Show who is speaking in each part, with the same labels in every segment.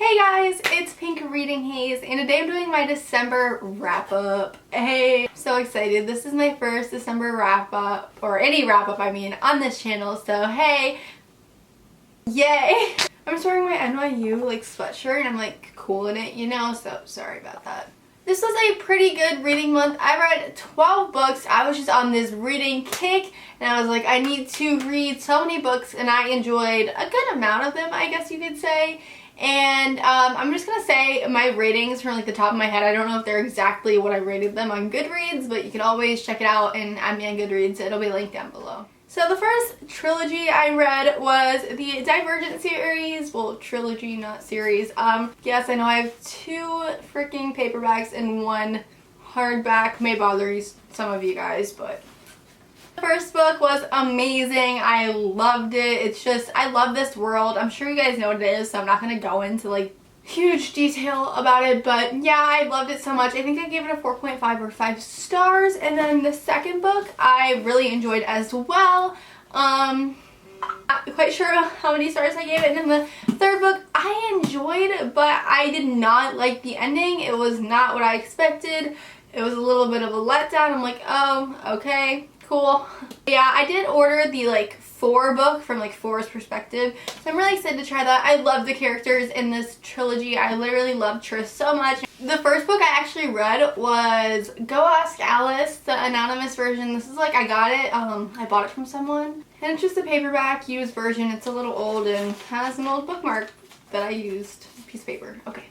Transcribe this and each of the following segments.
Speaker 1: Hey guys, it's Pink Reading Haze, and today I'm doing my December wrap-up. Hey, I'm so excited. This is my first December wrap-up, or any wrap-up I mean, on this channel, so hey, yay! I'm just wearing my NYU like sweatshirt and I'm like cool in it, you know, so sorry about that. This was a pretty good reading month. I read 12 books. I was just on this reading kick and I was like, I need to read so many books, and I enjoyed a good amount of them, I guess you could say. And I'm just gonna say my ratings from like the top of my head. I don't know if they're exactly what I rated them on Goodreads, but you can always check it out and add me on Goodreads. It'll be linked down below. So the first trilogy I read was the Divergent series. Well, trilogy, not series. Yes, I know I have 2 freaking paperbacks and 1 hardback. May bother some of you guys, but the first book was amazing. I loved it. It's just, I love this world. I'm sure you guys know what it is, so I'm not going to go into like huge detail about it, but yeah, I loved it so much. I think I gave it a 4.5 or 5 stars. And then the second book I really enjoyed as well. Not quite sure how many stars I gave it. And then the third book I enjoyed, but I did not like the ending. It was not what I expected. It was a little bit of a letdown. I'm like, oh, okay, cool. Yeah, I did order the like 4 book from like 4's perspective, so I'm really excited to try that. I love the characters in this trilogy. I literally love Trish so much. The first book I actually read was Go Ask Alice, the anonymous version. This is like, I got it, I bought it from someone, and it's just a paperback used version. It's a little old and has an old bookmark that I used. Piece of paper. Okay.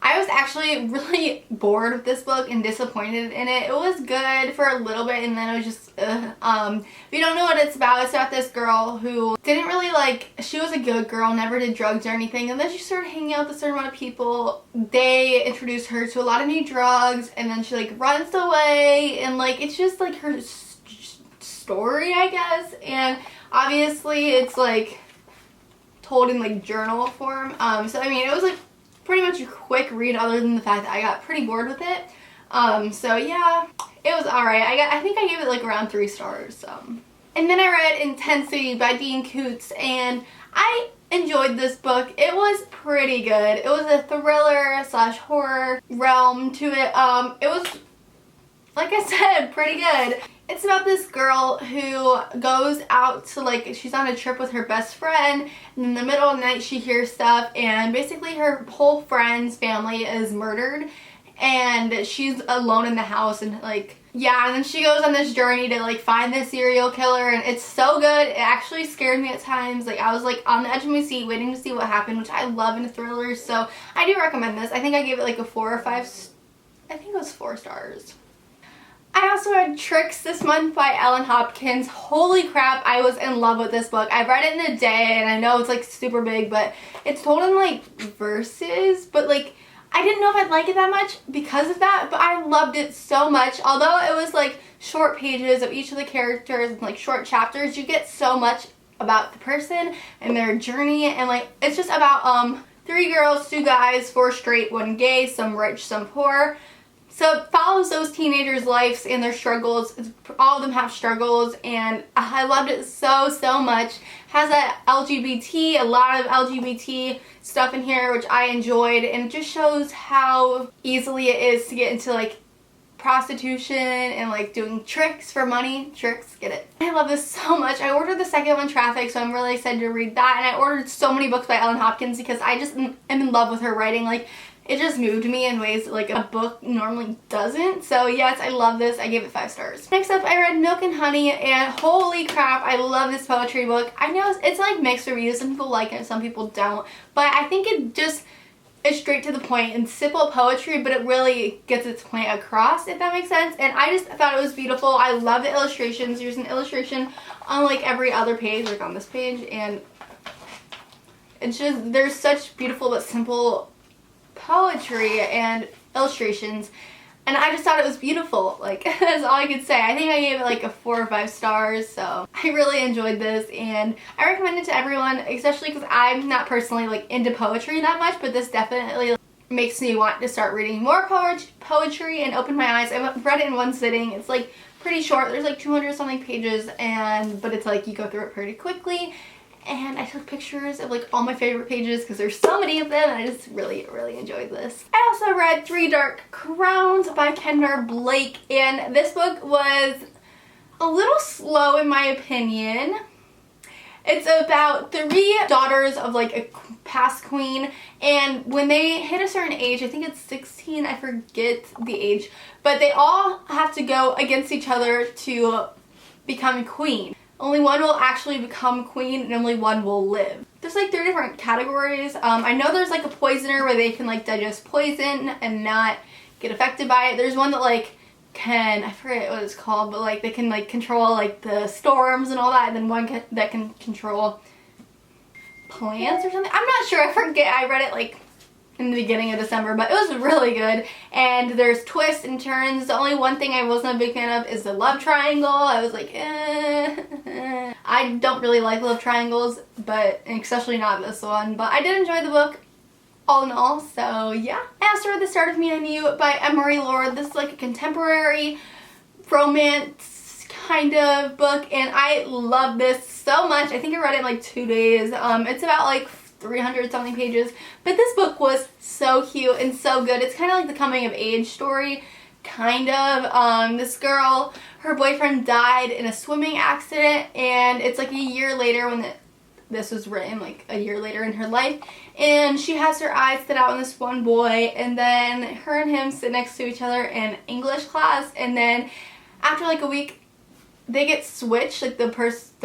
Speaker 1: I was actually really bored with this book and disappointed in it. It was good for a little bit and then it was just, if you don't know what it's about this girl who didn't really like, she was a good girl, never did drugs or anything, and then she started hanging out with a certain amount of people. They introduced her to a lot of new drugs, and then she like runs away, and like, it's just like her story, I guess, and obviously it's like told in like journal form. So I mean, it was like pretty much a quick read, other than the fact that I got pretty bored with it. So yeah, it was alright. I think I gave it like around 3 stars. And then I read Intensity by Dean Koontz, and I enjoyed this book. It was pretty good. It was a thriller / horror realm to it. It was, like I said, pretty good. It's about this girl who goes out to, like, she's on a trip with her best friend, and in the middle of the night she hears stuff, and basically her whole friend's family is murdered, and she's alone in the house, and like, yeah, and then she goes on this journey to like find this serial killer, and it's so good. It actually scared me at times. Like, I was like on the edge of my seat waiting to see what happened, which I love in thrillers, so I do recommend this. I think I gave it like a 4 or 5, I think it was 4 stars. I also read Tricks this month by Ellen Hopkins. Holy crap, I was in love with this book. I read it in a day, and I know it's like super big, but it's told in like verses, but like I didn't know if I'd like it that much because of that, but I loved it so much. Although it was like short pages of each of the characters and like short chapters, you get so much about the person and their journey, and like it's just about 3 girls, 2 guys, 4 straight, 1 gay, some rich, some poor. So it follows those teenagers' lives and their struggles. All of them have struggles, and I loved it so much. It has a lot of LGBT stuff in here, which I enjoyed, and it just shows how easily it is to get into like prostitution and like doing tricks for money. Tricks, get it? I love this so much. I ordered the second one, Traffic, so I'm really excited to read that, and I ordered so many books by Ellen Hopkins because I just am in love with her writing. Like, it just moved me in ways that like a book normally doesn't. So yes, I love this. I gave it 5 stars. Next up, I read Milk and Honey, and holy crap, I love this poetry book. I know it's like mixed reviews. Some people like it, some people don't. But I think it just is straight to the point and simple poetry, but it really gets its point across, if that makes sense. And I just thought it was beautiful. I love the illustrations. There's an illustration on like every other page, like on this page, and it's just, there's such beautiful but simple poetry and illustrations, and I just thought it was beautiful. Like, that's all I could say. I think I gave it like a 4 or 5 stars, so I really enjoyed this, and I recommend it to everyone, especially because I'm not personally like into poetry that much, but this definitely makes me want to start reading more poetry and open my eyes. I read it in one sitting. It's like pretty short. There's like 200 something pages, but it's like you go through it pretty quickly. and I took pictures of like all my favorite pages because there's so many of them, and I just really enjoyed this. I also read Three Dark Crowns by Kendra Blake, and this book was a little slow in my opinion. It's about 3 daughters of like a past queen, and when they hit a certain age, I think it's 16, I forget the age, but they all have to go against each other to become queen. Only one will actually become queen and only one will live. There's like 3 different categories. I know there's like a poisoner where they can like digest poison and not get affected by it. There's one that like I forget what it's called, but like they can like control like the storms and all that, and then one that can control plants or something. I'm not sure, I forget. I read it like in the beginning of December, but it was really good, and there's twists and turns. The only one thing I wasn't a big fan of is the love triangle. I was like, I don't really like love triangles, but especially not this one, but I did enjoy the book all in all, so yeah. I also read The Start of Me and You by Emery Lord. This is like a contemporary romance kind of book, and I love this so much. I think I read it in like 2 days. It's about like 300 something pages, but this book was so cute and so good. It's kind of like the coming of age story, kind of. This girl, her boyfriend died in a swimming accident, and it's like a year later when this was written, like a year later in her life, and she has her eyes set out on this one boy, and then her and him sit next to each other in English class, and then after like a week they get switched, like the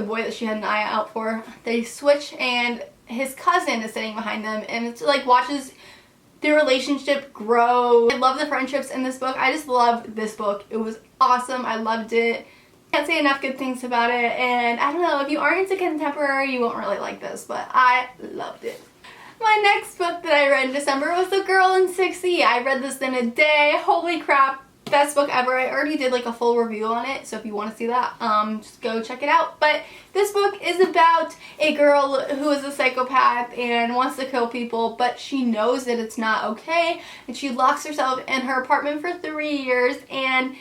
Speaker 1: boy that she had an eye out for, they switch, and his cousin is sitting behind them, and it's like watches their relationship grow. I love the friendships in this book. I just loved this book. It was awesome. I loved it. Can't say enough good things about it, and I don't know, if you aren't into contemporary you won't really like this, but I loved it. My next book that I read in December was The Girl in 6E. I read this in a day. Holy crap, best book ever. I already did like a full review on it, so if you want to see that, just go check it out. But this book is about a girl who is a psychopath and wants to kill people, but she knows that it's not okay, and she locks herself in her apartment for 3 years, and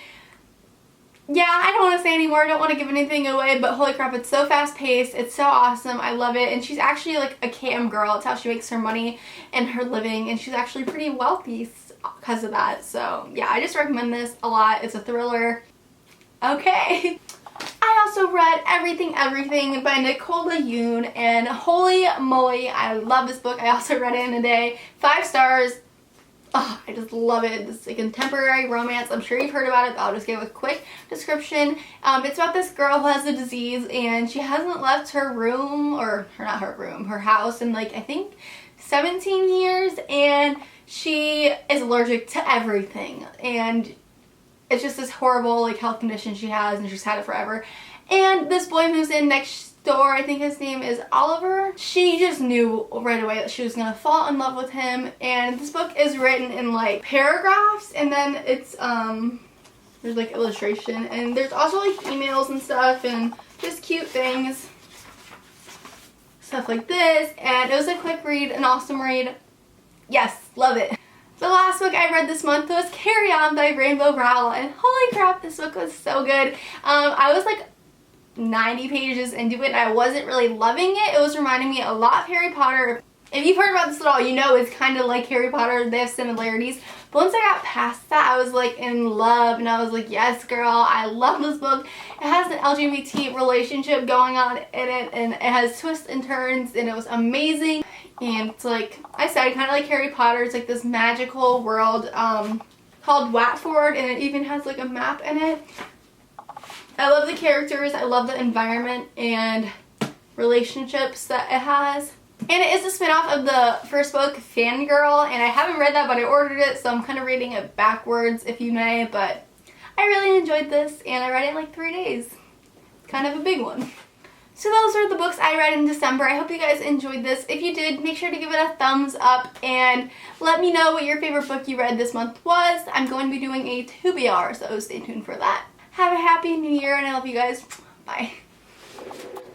Speaker 1: yeah, I don't want to say anymore. I don't want to give anything away, but holy crap, it's so fast-paced. It's so awesome. I love it. And she's actually like a cam girl. It's how she makes her money and her living, and she's actually pretty wealthy because of that. So yeah, I just recommend this a lot. It's a thriller. Okay. I also read Everything by Nicole Yoon, and holy moly, I love this book. I also read it in a day. 5 stars. Oh, I just love it. It's a contemporary romance. I'm sure you've heard about it, but I'll just give a quick description. It's about this girl who has a disease, and she hasn't left her room, or not her room, her house in like I think 17 years, and she is allergic to everything, and it's just this horrible like health condition she has, and she's had it forever. And this boy moves in next door, I think his name is Oliver. She just knew right away that she was gonna fall in love with him, and this book is written in like paragraphs, and then it's there's like illustration, and there's also like emails and stuff and just cute things, stuff like this, and it was a quick read, an awesome read. Yes, love it. The last book I read this month was Carry On by Rainbow Rowell, and holy crap, this book was so good. I was like 90 pages into it, and I wasn't really loving it. It was reminding me a lot of Harry Potter. If you've heard about this at all, you know it's kind of like Harry Potter. They have similarities. But once I got past that, I was like in love, and I was like, yes girl, I love this book. It has an LGBT relationship going on in it, and it has twists and turns, and it was amazing. And it's like I said, kind of like Harry Potter. It's like this magical world called Watford, and it even has like a map in it. I love the characters, I love the environment and relationships that it has. And it is a spin-off of the first book, Fangirl, and I haven't read that, but I ordered it, so I'm kind of reading it backwards, if you may, but I really enjoyed this, and I read it in like 3 days. It's kind of a big one. So those are the books I read in December. I hope you guys enjoyed this. If you did, make sure to give it a thumbs up and let me know what your favorite book you read this month was. I'm going to be doing a TBR, so stay tuned for that. Have a happy new year, and I love you guys. Bye.